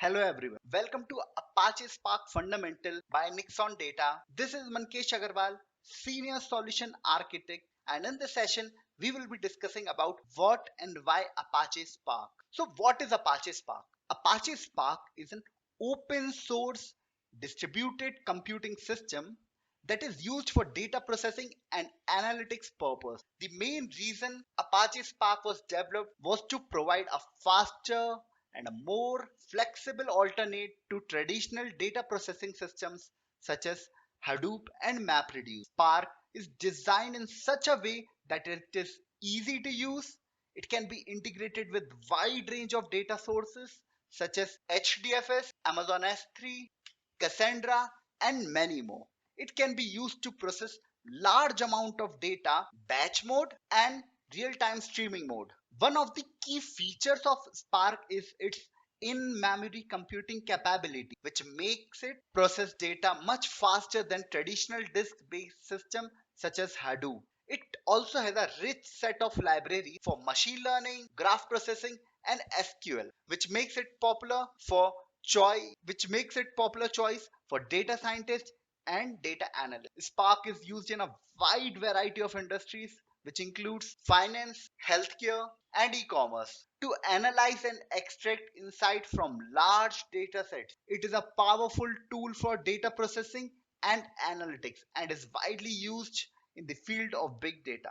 Hello everyone. Welcome to Apache Spark Fundamental by Nixon Data. This is Mankesh Agarwal, Senior Solution Architect, and in this session we will be discussing about what and why Apache Spark. So what is Apache Spark? Apache Spark is an open source distributed computing system that is used for data processing and analytics purpose. The main reason Apache Spark was developed was to provide a faster and a more flexible alternate to traditional data processing systems such as Hadoop and MapReduce. Spark is designed in such a way that it is easy to use. It can be integrated with wide range of data sources such as HDFS, Amazon S3, Cassandra, and many more. It can be used to process large amount of data, batch mode and real-time streaming mode. One of the key features of Spark is its in-memory computing capability, which makes it process data much faster than traditional disk-based systems such as Hadoop. It also has a rich set of libraries for machine learning, graph processing, and SQL, which makes it popular choice for data scientists and data analysts. Spark is used in a wide variety of industries, which includes finance, healthcare, and e-commerce to analyze and extract insight from large data sets. It is a powerful tool for data processing and analytics and is widely used in the field of big data.